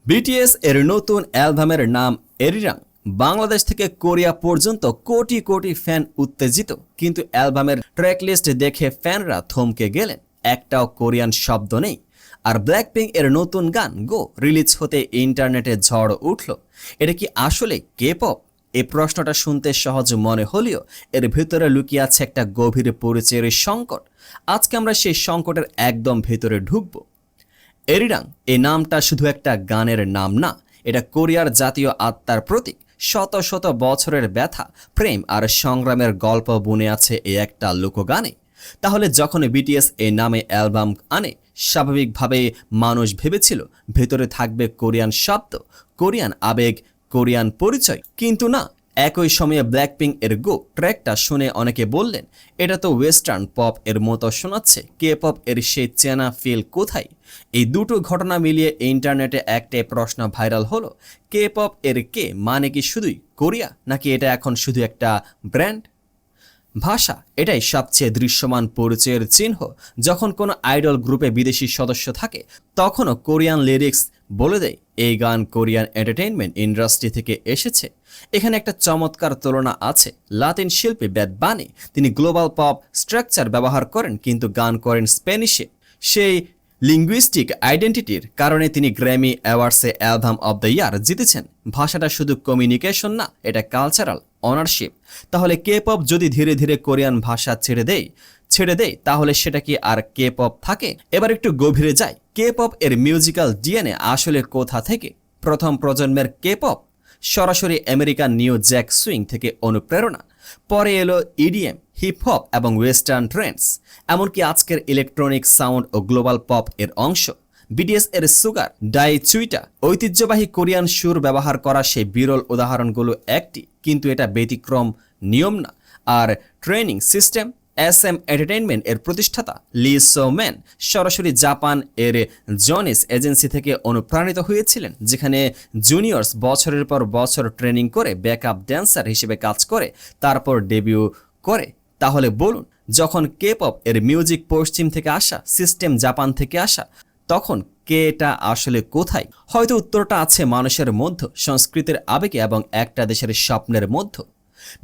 BTS এর নতুন অ্যালবামের নাম এরিরাং। বাংলাদেশ থেকে কোরিয়া পর্যন্ত কোটি কোটি ফ্যান উত্তেজিত, কিন্তু অ্যালবামের ট্র্যাকলিস্ট দেখে ফ্যানরা থমকে গেলেন। একটাও কোরিয়ান শব্দ নেই। আর ব্ল্যাকপিঙ্ক এর নতুন গান গো রিলিজ হতে ইন্টারনেটে ঝড় উঠল। এটা কি আসলে কে পপ? এই প্রশ্নটা শুনতে সহজ মনে হলেও এর ভেতরে লুকিয়ে আছে একটা গভীর পরিচয়ের সংকট। আজকে আমরা সেই সংকটের একদম ভেতরে ঢুকবো। এরিরাং এই নামটা শুধু একটা গানের নাম না, এটা কোরিয়ার জাতীয় আত্মার প্রতীক। শত শত বছরের ব্যথা, প্রেম আর সংগ্রামের গল্প বুনে আছে এই একটা লোকগানে। তাহলে যখন বিটিএস এই নামে অ্যালবাম আনে, স্বাভাবিকভাবে মানুষ ভেবেছিল ভেতরে থাকবে কোরিয়ান শব্দ, কোরিয়ান আবেগ, কোরিয়ান পরিচয়। কিন্তু না। একই সময়ে ব্ল্যাকপিঙ্ক এর গো ট্র্যাকটা শুনে অনেকে বললেন, এটা তো ওয়েস্টার্ন পপ এর মতো শোনাচ্ছে, কে পপ এর সেই চেনা ফিল কোথায়? এই দুটো ঘটনা মিলিয়ে ইন্টারনেটে একটাই প্রশ্ন ভাইরাল হলো, কে পপ এর কে মানে কি শুধুই কোরিয়া, নাকি এটা এখন শুধু একটা ব্র্যান্ড? ভাষা এটাই সবচেয়ে দৃশ্যমান পরিচয়ের চিহ্ন। যখন কোনো আইডল গ্রুপে বিদেশি সদস্য থাকে, তখনও কোরিয়ান লিরিক্স বলে দেয় এই গান কোরিয়ান এন্টারটেইনমেন্ট ইন্ডাস্ট্রি থেকে এসেছে। এখানে একটা চমৎকার তুলনা আছে। লাতিন শিল্পী ব্যাড বানি, তিনি গ্লোবাল পপ স্ট্রাকচার ব্যবহার করেন কিন্তু গান করেন স্প্যানিশে। সেই লিঙ্গুইস্টিক আইডেন্টিটির কারণে তিনি গ্র্যামি অ্যাওয়ার্ডসে অ্যালবাম অব দ্য ইয়ার জিতেছেন। ভাষাটা শুধু কমিউনিকেশন না, এটা কালচারাল অনারশিপ। তাহলে কে পপ যদি ধীরে ধীরে কোরিয়ান ভাষা ছেড়ে দেয় তাহলে সেটা কি আর কে পপ থাকে? এবার একটু গভীরে যাই। কে পপ এর মিউজিক্যাল ডিএনএ আসলে কোথা থেকে? প্রথম প্রজন্মের কে পপ সরাসরি আমেরিকান নিউ জ্যাক সুইং থেকে অনুপ্রেরণা। পরে এলো ইডিএম, হিপ হপ এবং ওয়েস্টার্ন ট্রেন্ডস, এমনকি আজকের electronic sound oh global pop এর অংশ। বিটিএস এর সুগার ডাই চুইটা ঐতিহ্যবাহী কোরিয়ান সুর ব্যবহার করা সেই বিরল উদাহরণগুলো একটি, কিন্তু এটা ব্যতিক্রম, নিয়ম না। আর ট্রেনিং সিস্টেম, SM এন্টারটেইনমেন্ট এর প্রতিষ্ঠাতা লি সো ম্যান সরাসরি জাপান এর জনিস এজেন্সি থেকে অনুপ্রাণিত হয়েছিলেন, যেখানে জুনিয়র্স বছরের পর বছর ট্রেনিং করে ব্যাকআপ ড্যান্সার হিসেবে কাজ করে তারপর ডেবিউ করে। তাহলে বলুন, যখন কে পপ এর মিউজিক পশ্চিম থেকে আসা, সিস্টেম জাপান থেকে আসা, তখন কে এটা আসলে কোথায়? হয়তো উত্তরটা আছে মানুষের মধ্যে, সংস্কৃতির আবেগে এবং একটা দেশের স্বপ্নের মধ্যে।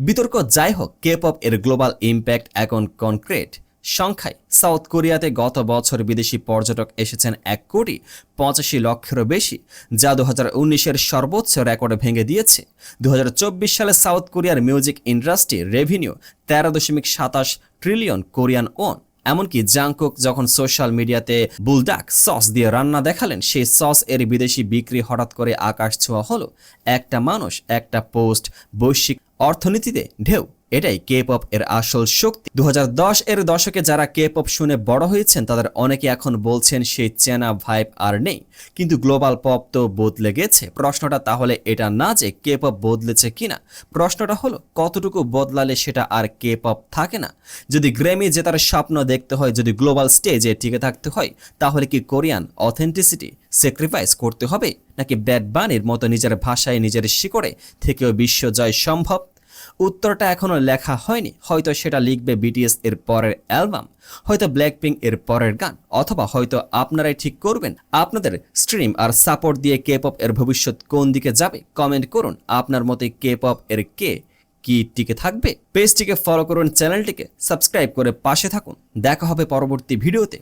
বিতর্ক যাই হোক, কে পপ এর গ্লোবাল ইম্প্যাক্ট এখন কনক্রিট সংখ্যায়। সাউথ কোরিয়াতে গত বছর বিদেশি পর্যটক এসেছেন 1,85,00,000-এরও বেশি, যা 2019-এর সর্বোচ্চ রেকর্ড ভেঙে দিয়েছে। 2024 সালে সাউথ কোরিয়ার music industry revenue 13.27 trillion Korean won. এমনকি জাংকুক যখন সোশ্যাল মিডিয়াতে বুলডাক সস দিয়ে রান্না দেখালেন, সেই সস এর বিদেশি বিক্রি হঠাৎ করে আকাশ ছোঁয়া হলো। একটা মানুষ, একটা পোস্ট, বৈশ্বিক অর্থনীতিতে ঢেউ। এটাই কে পপ এর আসল শক্তি। 2010 এর দশকে যারা কে পপ শুনে বড় হয়েছেন তাদের অনেকে এখন বলছেন সেই চেনা ভাইব আর নেই। কিন্তু গ্লোবাল পপ তো বদলে গেছে। প্রশ্নটা তাহলে এটা না যে কে পপ বদলেছে কিনা, প্রশ্নটা হলো কতটুকু বদলালে সেটা আর কে পপ থাকে না। যদি গ্র্যামি জেতার স্বপ্ন দেখতে হয়, যদি গ্লোবাল স্টেজে টিকে থাকতে হয়, তাহলে কি কোরিয়ান অথেন্টিসিটি স্যাক্রিফাইস করতে হবে, নাকি ব্যাড বানির মতো নিজের ভাষায় নিজের শিকড়ে থেকেও বিশ্বজয় সম্ভব? উত্তরটা এখনো লেখা হয়নি। হয়তো সেটা লিখবে বিটিএস এর পরের অ্যালবাম, হয়তো ব্ল্যাকপিঙ্ক এর পরের গান, অথবা হয়তো আপনারাই ঠিক করবেন। আপনাদের স্ট্রিম আর সাপোর্ট দিয়ে কে পপ এর ভবিষ্যৎ কোন দিকে যাবে কমেন্ট করুন। আপনার মতে কে পপ এর কে কি টিকে থাকবে? পেজটিকে ফলো করুন, চ্যানেলটিকে সাবস্ক্রাইব করে পাশে থাকুন। দেখা হবে পরবর্তী ভিডিওতে।